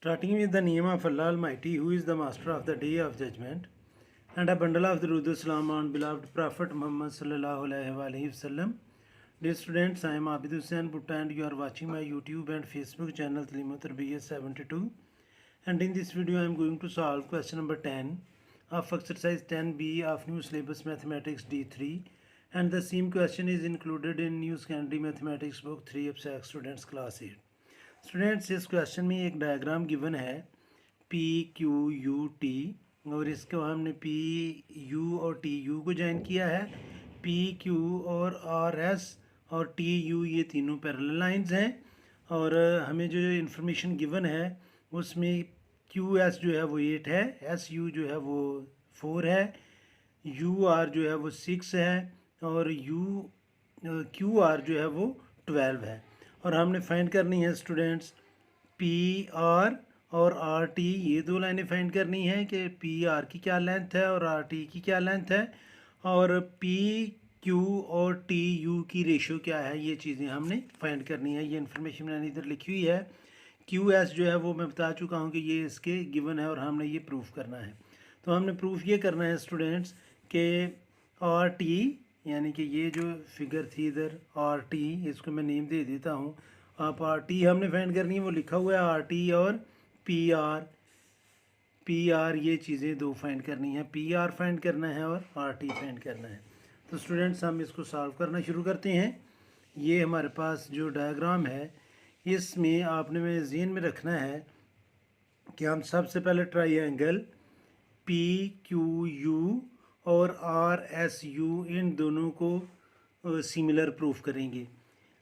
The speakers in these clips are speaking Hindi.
Starting with the name of Allah Almighty, who is the master of the day of judgment, and a bundle of Durud Salam on beloved Prophet Muhammad sallallahu alaihi wasallam. Dear students, I am Abid Hussain Bhutta and you are watching my YouTube and Facebook channel Talim Tarbiyat 72. And in this video, I am going to solve question number 10 of exercise 10B of new syllabus mathematics D3. And the same question is included in new secondary mathematics book 3 of SAC students class 8. Students इस क्वेश्चन में एक डायग्राम गिवन है पी क्यू यू टी और इसको हमने पी यू और टी यू को ज्वाइन किया है। पी क्यू और आर एस और टी यू ये तीनों पैरेलल लाइंस हैं और हमें जो इन्फॉर्मेशन गिवन है उसमें क्यू एस जो है वो 8 है, एस यू जो है वो 4 है, यू आर जो है वो 6 है और यू क्यू आर जो है वो 12 है। और हमने फाइंड करनी है स्टूडेंट्स पी आर और आर टी, ये दो लाइनें फाइंड करनी है कि पी आर की क्या लेंथ है और आर टी की क्या लेंथ है और पी क्यू और टी यू की रेशो क्या है, ये चीज़ें हमने फाइंड करनी है। ये इन्फॉर्मेशन मैंने इधर लिखी हुई है। क्यू एस जो है वो मैं बता चुका हूँ कि ये इसके गिवन है और हमने ये प्रूफ करना है। तो हमने प्रूफ ये करना है स्टूडेंट्स कि आर टी यानी कि ये जो फिगर थी इधर आर टी, इसको मैं नेम दे देता हूँ। आप आर टी हमने फाइंड करनी है, वो लिखा हुआ है आर टी और पी आर ये चीज़ें दो फाइंड करनी है। पी आर फाइंड करना है और आर टी फाइंड करना है। तो स्टूडेंट्स हम इसको सॉल्व करना शुरू करते हैं। ये हमारे पास जो डायग्राम है इसमें आपने में ज़हन में रखना है कि हम सबसे पहले ट्राइएंगल पी क्यू यू और आर एस यू इन दोनों को सिमिलर प्रूफ करेंगे।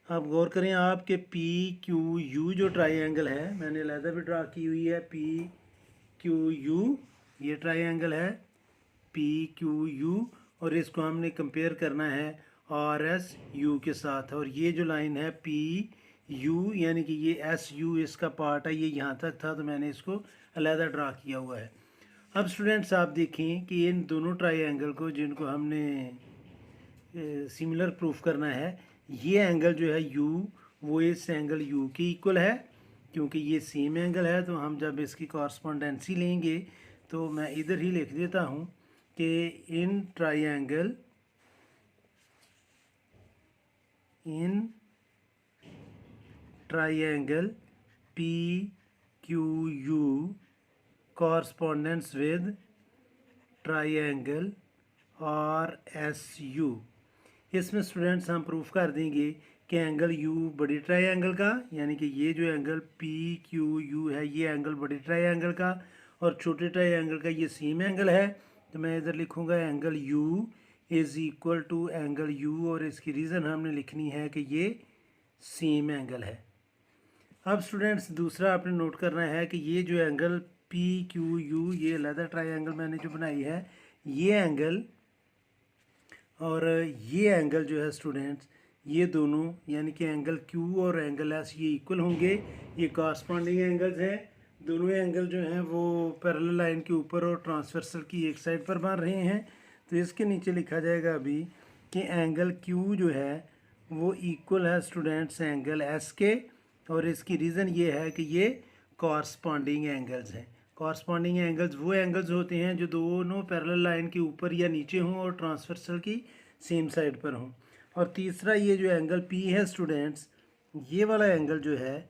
आप गौर करें आपके पी क्यू यू जो ट्राइएंगल है, मैंने अलहदा भी ड्रा की हुई है, पी क्यू यू ये ट्राइएंगल है पी क्यू यू और इसको हमने कंपेयर करना है आर एस यू के साथ। और ये जो लाइन है पी यू यानी कि ये एस यू इसका पार्ट है, ये यहाँ तक था तो मैंने इसको अलहदा ड्रा किया हुआ है। अब स्टूडेंट्स आप देखें कि इन दोनों ट्राइएंगल को जिनको हमने सिमिलर प्रूफ करना है, ये एंगल जो है यू वो इस एंगल यू के इक्वल है क्योंकि ये सेम एंगल है। तो हम जब इसकी कॉरस्पॉन्डेंसी लेंगे तो मैं इधर ही लिख देता हूँ कि in triangle P Q U correspondence with triangle R S U. इसमें स्टूडेंट्स हम प्रूफ कर देंगे कि एंगल यू बड़ी ट्राइएंगल का यानी कि ये जो एंगल पी क्यू यू है ये एंगल बड़ी ट्राइएंगल का और छोटे ट्राइएंगल का ये सेम एंगल है। तो मैं इधर लिखूँगा angle U is equal to angle U और इसकी रीज़न हमने लिखनी है कि ये सेम एंगल है। अब स्टूडेंट्स दूसरा आपने नोट करना है कि ये जो एंगल पी क्यू यू ये अलग ट्राइएंगल मैंने जो बनाई है ये एंगल और ये एंगल जो है स्टूडेंट्स ये दोनों यानी कि एंगल क्यू और एंगल एस ये इक्वल होंगे। ये कॉरस्पॉन्डिंग एंगल्स हैं। दोनों एंगल जो हैं वो पैरेलल लाइन के ऊपर और ट्रांसवर्सल की एक साइड पर बन रहे हैं। तो इसके नीचे लिखा जाएगा अभी कि एंगल क्यू जो है वो इक्वल है स्टूडेंट्स एंगल एस के और इसकी रीज़न ये है कि ये कॉरस्पॉन्डिंग एंगल्स हैं। कॉरस्पॉन्डिंग एंगल्स वो एंगल्स होते हैं जो दोनों पैरेलल लाइन के ऊपर या नीचे हों और ट्रांसवर्सल की सेम साइड पर हों। और तीसरा ये जो एंगल पी है स्टूडेंट्स ये वाला एंगल जो है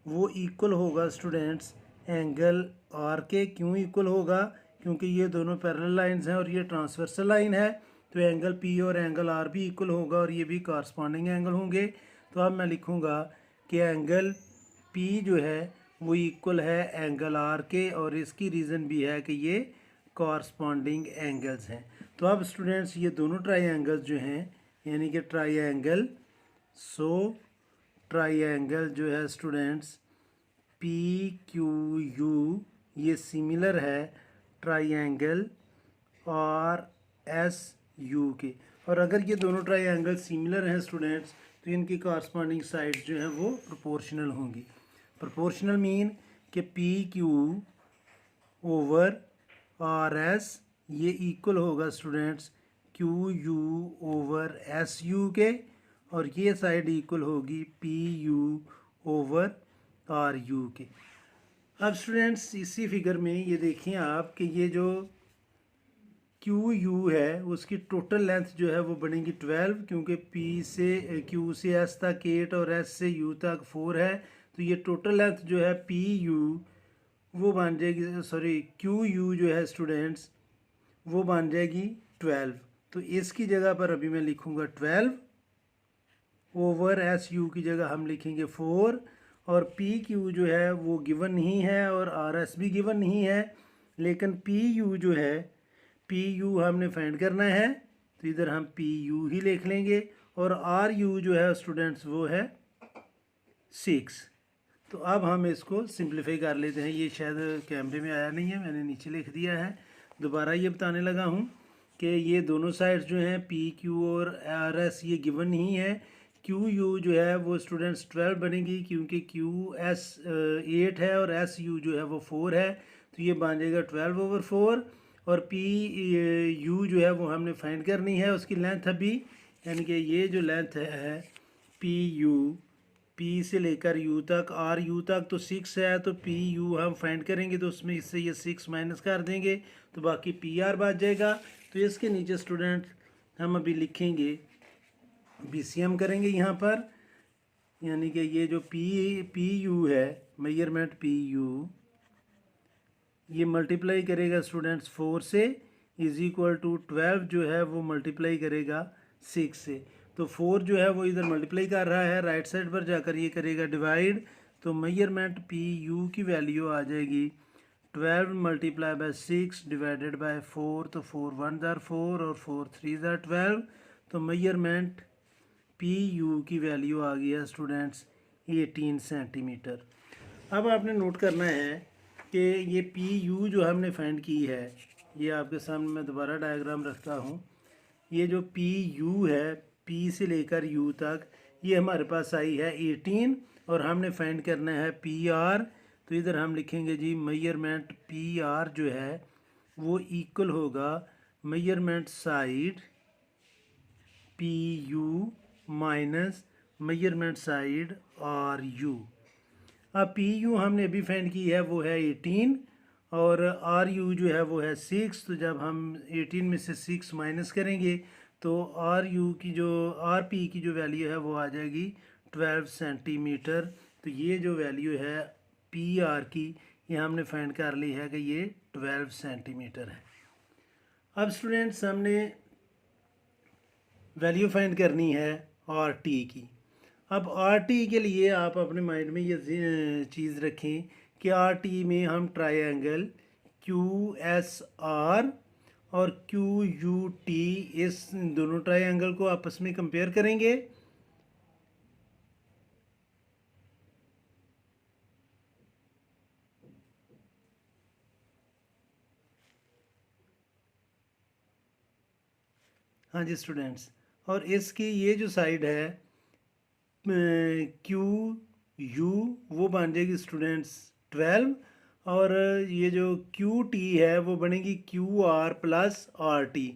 वो इक्वल होगा स्टूडेंट्स एंगल आर के। क्यों इक्वल होगा? क्योंकि ये दोनों पैरेलल लाइंस हैं और ये ट्रांसवर्सल लाइन है तो एंगल पी और एंगल आर भी इक्वल होगा और ये भी कॉरस्पॉन्डिंग एंगल होंगे। तो अब मैं लिखूँगा कि एंगल पी जो है वो इक्वल है एंगल आर के और इसकी रीज़न भी है कि ये कॉरस्पॉन्डिंग एंगल्स हैं। तो अब स्टूडेंट्स ये दोनों ट्राइएंगल्स जो हैं यानी कि ट्राइएंगल जो है स्टूडेंट्स पी क्यू यू ये सिमिलर है triangle R S U K. और अगर ये दोनों ट्राइएंगल सिमिलर हैं स्टूडेंट्स तो इनकी कॉरस्पॉन्डिंग साइड्स जो हैं वो प्रोपोर्शनल होंगी। प्रोपोर्शनल मीन कि P Q over R S ये इक्वल होगा students Q U over S U K और ये साइड इक्वल होगी P U over R U K. अब स्टूडेंट्स इसी फिगर में ये देखिए आप कि ये जो क्यू यू है उसकी टोटल लेंथ जो है वो बनेगी 12, क्योंकि पी से क्यू से एस तक 8 और एस से यू तक 4 है। तो ये टोटल लेंथ जो है पी यू वो बन जाएगी, सॉरी क्यू यू जो है स्टूडेंट्स वो बन जाएगी 12। तो इसकी जगह पर अभी मैं लिखूँगा 12 ओवर एस यू की जगह हम लिखेंगे 4। और पी क्यू जो है वो गिवन नहीं है और आर एस भी गिवन नहीं है, लेकिन पी यू जो है पी यू हमने फाइंड करना है, तो इधर हम पी यू ही लिख लेंगे। और आर यू जो है स्टूडेंट्स वो है 6। तो अब हम इसको सिंप्लीफाई कर लेते हैं। ये शायद कैमरे में आया नहीं है, मैंने नीचे लिख दिया है। दोबारा ये बताने लगा हूँ कि ये दोनों साइड्स जो हैं पी क्यू और आर एस ये गिवन नहीं है। क्यू यू जो है वो स्टूडेंट्स 12 बनेगी, क्योंकि क्यू एस 8 है और एस यू जो है वो 4 है। तो ये बन जाएगा 12 ओवर 4। और पी यू जो है वो हमने फाइंड करनी है उसकी लेंथ अभी, यानी कि ये जो लेंथ है पी यू, पी से लेकर यू तक, आर यू तक तो 6 है, तो पी यू हम फाइंड करेंगे तो उसमें इससे ये 6 माइनस कर देंगे तो बाकी पी आर बच जाएगा। तो इसके नीचे स्टूडेंट हम अभी लिखेंगे बी सी एम करेंगे यहाँ पर, यानी कि ये जो पी यू है मेजरमेंट पी यू ये मल्टीप्लाई करेगा स्टूडेंट्स 4 से, इज इक्वल टू 12 जो है वो मल्टीप्लाई करेगा 6 से। तो 4 जो है वो इधर मल्टीप्लाई कर रहा है, राइट साइड पर जाकर ये करेगा डिवाइड। तो मेजरमेंट पी यू की वैल्यू आ जाएगी 12 मल्टीप्लाई बाय 6 डिवाइडेड बाय 4। तो 4 1 ज़ार 4 और 4 3 ज़ार 12। तो मेजरमेंट पी यू की वैल्यू आ गई है स्टूडेंट्स 18 सेंटीमीटर। अब आपने नोट करना है कि ये पी यू जो हमने फाइंड की है, ये आपके सामने मैं दोबारा डायग्राम रखता हूँ। ये जो पी यू है पी से लेकर यू तक ये हमारे पास आई है 18 और हमने फाइंड करना है पी आर। तो इधर हम लिखेंगे जी मेजरमेंट पी आर जो है वो इक्वल होगा measurement side P U minus measurement side R U. अब पी यू हमने अभी फाइंड की है वो है 18 और आर यू जो है वो है 6। तो जब हम 18 में से 6 माइनस करेंगे तो आर यू की जो आर पी की जो वैल्यू है वो आ जाएगी 12 सेंटीमीटर। तो ये जो वैल्यू है पी आर की ये हमने फाइंड कर ली है कि ये 12 सेंटीमीटर है। अब स्टूडेंट्स हमने वैल्यू फाइंड करनी है आर टी की। अब आर टी के लिए आप अपने माइंड में ये चीज़ रखें कि आर टी में हम ट्रायंगल क्यू एस आर और क्यू यू टी इस दोनों ट्रायंगल को आपस में कंपेयर करेंगे। हाँ जी स्टूडेंट्स, और इसकी ये जो साइड है क्यू यू वो बन जाएगी स्टूडेंट्स 12 और ये जो क्यू टी है वो बनेगी Q R plus R T.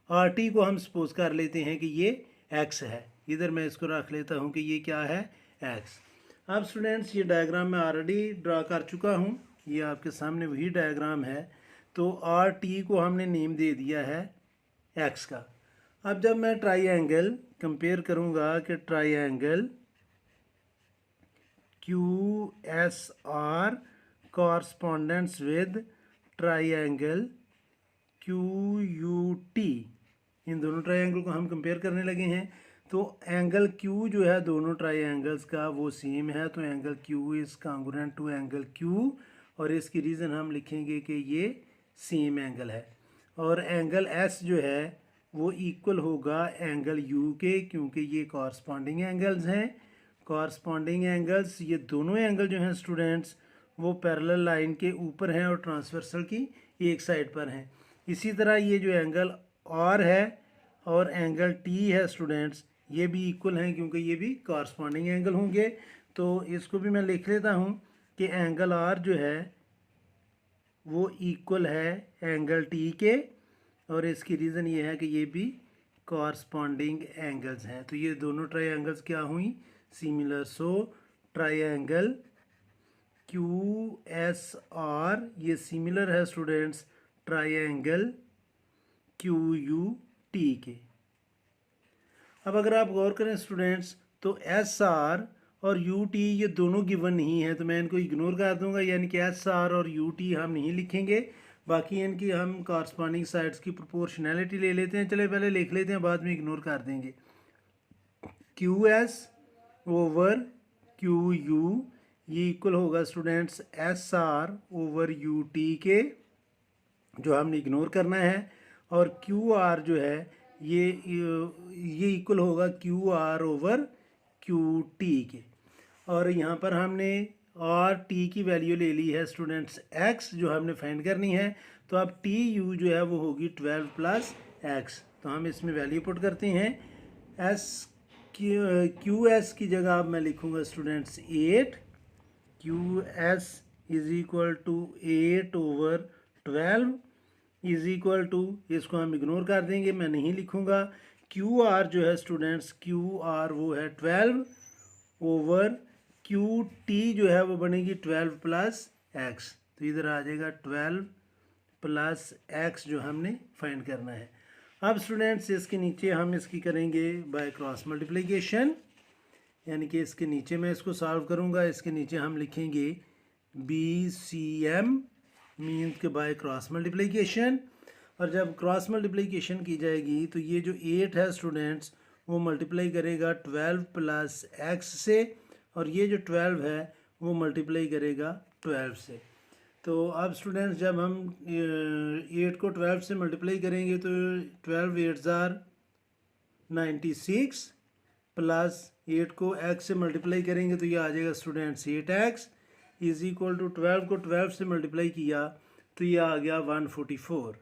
R T को हम सपोज कर लेते हैं कि ये एक्स है, इधर मैं इसको रख लेता हूँ कि ये क्या है एक्स। अब स्टूडेंट्स ये डायग्राम मैं ऑलरेडी ड्रा कर चुका हूँ, ये आपके सामने वही डायग्राम है। तो आर टी को हमने नेम दे दिया है एक्स का। अब जब मैं ट्राइएंगल कंपेयर करूँगा कि triangle Q S R correspondents with triangle Q U T, इन दोनों ट्राइएंगल को हम कंपेयर करने लगे हैं। तो एंगल क्यू जो है दोनों ट्राइएंगल्स का वो सेम है, तो angle Q is congruent to angle Q और इसकी रीज़न हम लिखेंगे कि ये सेम एंगल है। और एंगल एस जो है वो इक्वल होगा एंगल यू के, क्योंकि ये कॉरस्पॉन्डिंग एंगल्स हैं। कॉरस्पॉन्डिंग एंगल्स ये दोनों एंगल जो हैं स्टूडेंट्स वो पैरेलल लाइन के ऊपर हैं और ट्रांसवर्सल की एक साइड पर हैं। इसी तरह ये जो एंगल आर है और एंगल टी है स्टूडेंट्स ये भी इक्वल हैं, क्योंकि ये भी कॉरस्पॉन्डिंग एंगल होंगे। तो इसको भी मैं लिख लेता हूँ कि एंगल आर जो है वो इक्वल है एंगल टी के और इसकी रीज़न ये है कि ये भी कॉरस्पॉन्डिंग एंगल्स हैं। तो ये दोनों ट्राइएंगल्स क्या हुई सिमिलर। सो ट्राइएंगल QSR ये सिमिलर है स्टूडेंट्स ट्राइंगल QUT के। अब अगर आप गौर करें स्टूडेंट्स तो SR और UT ये दोनों गिवन नहीं है, तो मैं इनको इग्नोर कर दूंगा, यानी कि SR और UT हम नहीं लिखेंगे। बाकी इनकी हम कॉरस्पॉन्डिंग साइड्स की प्रोपोर्शनैलिटी ले लेते हैं। चले पहले लिख लेते हैं, बाद में इग्नोर कर देंगे। QS ओवर QU ये इक्वल होगा स्टूडेंट्स SR ओवर UT के, जो हमने इग्नोर करना है। और QR जो है ये इक्वल होगा QR ओवर QT के। और यहाँ पर हमने और T की वैल्यू ले ली है स्टूडेंट्स X, जो हमने फाइंड करनी है। तो अब TU जो है वो होगी 12 प्लस X। तो हम इसमें वैल्यू पुट करते हैं। QS की जगह अब मैं लिखूँगा students 8। QS is equal to 8 over 12 is equal to, इसको हम इग्नोर कर देंगे, मैं नहीं लिखूँगा। QR जो है स्टूडेंट्स QR वो है 12 ओवर QT जो है वो बनेगी 12 प्लस X। तो इधर आ जाएगा 12 प्लस X जो हमने फाइंड करना है। अब स्टूडेंट्स इसके नीचे हम इसकी करेंगे बाय क्रॉस मल्टीप्लिकेशन, यानी कि इसके नीचे मैं इसको सॉल्व करूँगा। इसके नीचे हम लिखेंगे BCM मीन्स के बाय क्रॉस मल्टीप्लिकेशन। और जब क्रॉस मल्टीप्लिकेशन की जाएगी तो ये जो 8 है स्टूडेंट्स वो मल्टीप्लाई करेगा 12 प्लस X से, और ये जो 12 है वो मल्टीप्लाई करेगा 12 से। तो अब स्टूडेंट्स जब हम 8 को 12 से मल्टीप्लाई करेंगे तो 12 8 ज़ार 96 प्लस 8 को X से मल्टीप्लाई करेंगे तो ये आ जाएगा students 8X is equal to 12 को 12 से मल्टीप्लाई किया तो ये आ गया 144।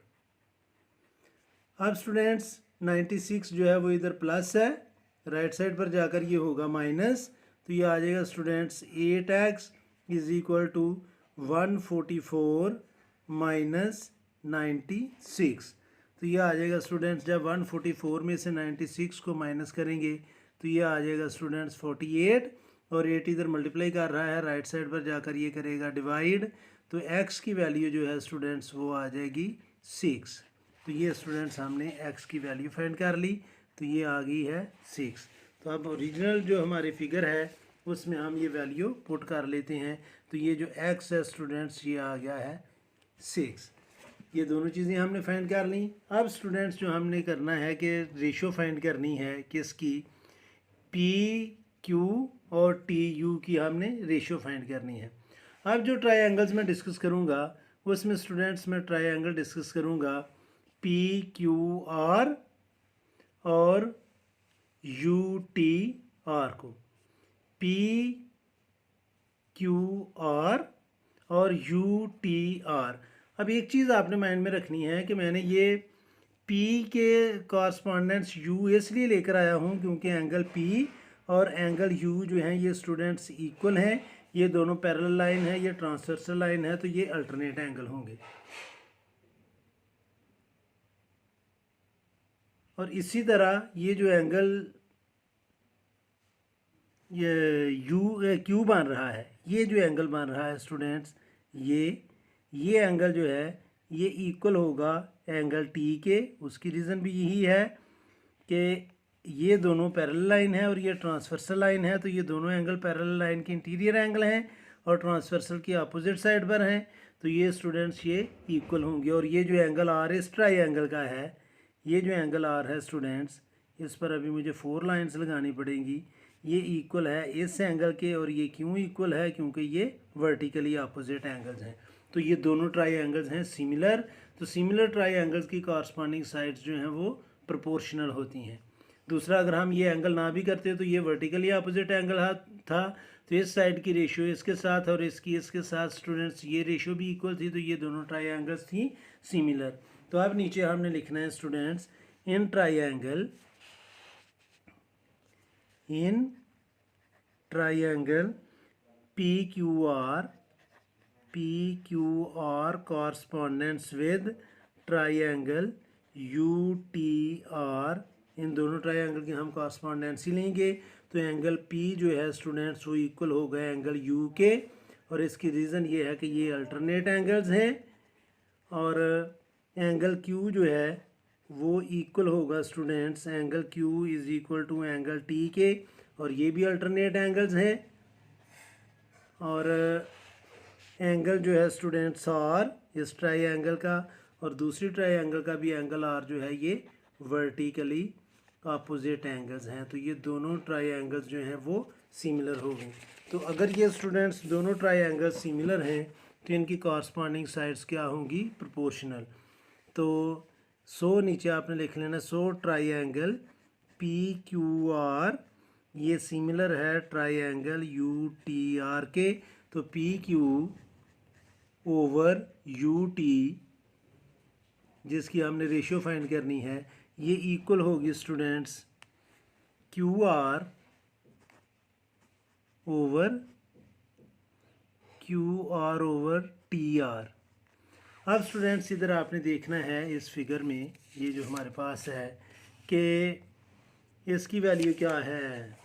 अब स्टूडेंट्स 96 जो है वो इधर प्लस है, राइट साइड पर जाकर ये होगा माइनस, तो ये आ जाएगा students 8X is equal to 144 minus 96। तो ये आ जाएगा स्टूडेंट्स, जब 144 में से 96 को माइनस करेंगे तो ये आ जाएगा स्टूडेंट्स 48, और 8 इधर मल्टीप्लाई कर रहा है, राइट साइड पर जाकर ये करेगा डिवाइड, तो x की वैल्यू जो है स्टूडेंट्स वो आ जाएगी 6। तो ये स्टूडेंट्स हमने x की वैल्यू फाइंड कर ली, तो ये आ गई है 6। तो अब ओरिजिनल जो हमारी फिगर है उसमें हम ये वैल्यू पुट कर लेते हैं। तो ये जो x है स्टूडेंट्स ये आ गया है 6। ये दोनों चीज़ें हमने फाइंड कर ली। अब स्टूडेंट्स जो हमने करना है कि रेशो फाइंड करनी है किसकी, PQ और TU की हमने रेशो फाइंड करनी है। अब जो ट्रायंगल्स मैं डिस्कस करूँगा उसमें स्टूडेंट्स मैं ट्रायंगल डिस्कस करूँगा PQR और UTR को। PQR और UTR। अब एक चीज़ आपने माइंड में रखनी है कि मैंने ये P के कॉरस्पॉन्डेंट्स U इसलिए लेकर आया हूँ क्योंकि एंगल P और एंगल U जो हैं ये स्टूडेंट्स इक्वल हैं, ये दोनों पैरेलल लाइन है, ये ट्रांसवर्सल लाइन है, तो ये अल्टरनेट एंगल होंगे। और इसी तरह ये जो एंगल ये क्यू बन रहा है, ये जो एंगल बन रहा है स्टूडेंट्स ये एंगल जो है ये इक्वल होगा एंगल टी के। उसकी रीज़न भी यही है कि ये दोनों पैरेलल लाइन है और ये ट्रांसवर्सल लाइन है, तो ये दोनों एंगल पैरेलल लाइन के इंटीरियर एंगल हैं और ट्रांसवर्सल की अपोजिट साइड पर हैं, तो ये स्टूडेंट्स ये इक्वल होंगे। और ये जो एंगल आर इस ट्रायंगल का है, ये जो एंगल आर है स्टूडेंट्स इस पर अभी मुझे 4 लाइन्स लगानी पड़ेंगी, ये इक्वल है इस एंगल के। और ये क्यों इक्वल है, क्योंकि ये वर्टिकली अपोजिट एंगल्स हैं, तो ये दोनों ट्रायंगल्स हैं सिमिलर। तो सिमिलर ट्रायंगल्स की कॉरस्पॉन्डिंग साइड्स जो हैं वो प्रोपोर्शनल होती हैं। दूसरा, अगर हम ये एंगल ना भी करते तो ये वर्टिकली अपोजिट एंगल था, तो इस साइड की रेशियो इसके साथ और इसकी इसके साथ स्टूडेंट्स ये रेशियो भी इक्वल थी, तो ये दोनों ट्रायंगल्स थी सिमिलर। तो अब नीचे हमने लिखना है students in triangle PQR correspondence with triangle UTR। इन दोनों ट्रायंगल की हम कॉरस्पॉन्डेंसी लेंगे, तो एंगल P जो है स्टूडेंट्स वो इक्वल होगा एंगल U के, और इसकी रीज़न ये है कि ये अल्टरनेट एंगल्स हैं और एंगल क्यू जो है वो इक्वल होगा students, angle Q is equal to angle T K, और ये भी अल्टरनेट एंगल्स हैं। और एंगल जो है स्टूडेंट्स आर इस ट्राइएंगल का और दूसरी ट्राइएंगल का भी एंगल आर जो है ये वर्टिकली अपोजिट एंगल्स हैं, तो ये दोनों ट्राइएंगल्स जो हैं वो सिमिलर हो गए। तो अगर ये स्टूडेंट्स दोनों ट्राइएंगल्स सिमिलर हैं तो इनकी कॉरस्पॉन्डिंग साइड्स क्या होंगी, प्रोपोर्शनल। तो सो नीचे आपने लिख लेना, सो ट्राइएंगल पी क्यू आर ये सिमिलर है ट्राइएंगल यू टी आर के। तो P Q over U T जिसकी हमने रेशियो फाइंड करनी है ये इक्वल होगी students Q R over T R. अब स्टूडेंट्स इधर आपने देखना है इस फिगर में, ये जो हमारे पास है कि इसकी वैल्यू क्या है,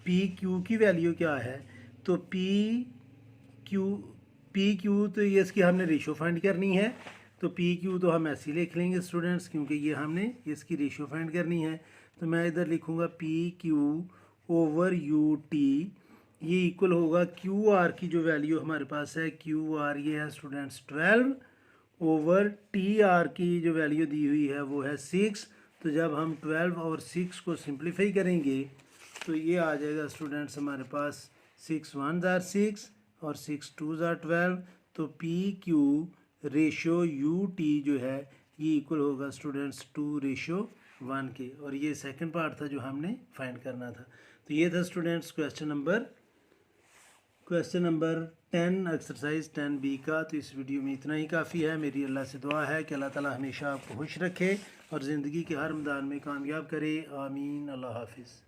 पी क्यू की वैल्यू क्या है। तो पी क्यू तो ये इसकी हमने रेशियो फाइंड करनी है, तो पी क्यू तो हम ऐसे ही लिख लेंगे स्टूडेंट्स क्योंकि ये हमने इसकी रेशियो फाइंड करनी है। तो मैं इधर लिखूँगा P Q over U T, ये इक्वल होगा क्यू आर की जो वैल्यू हमारे पास है, क्यू आर ये है स्टूडेंट्स 12 ओवर टी आर की जो वैल्यू दी हुई है वो है 6। तो जब हम 12 और 6 को सिंप्लीफाई करेंगे तो ये आ जाएगा स्टूडेंट्स हमारे पास 6 1 ज़ार 6 और 6 2 ज़ार 12। तो P Q ratio U T जो है ये इक्वल होगा स्टूडेंट्स 2:1 के, और ये सेकंड पार्ट था जो हमने फाइंड करना था। तो ये था students question number 10 exercise 10B का। तो इस वीडियो में इतना ही काफ़ी है। मेरी अल्लाह से दुआ है कि अल्लाह ताला हमेशा आपको खुश रखे और ज़िंदगी के हर मैदान में कामयाब करे। आमीन। अल्लाह हाफिज़।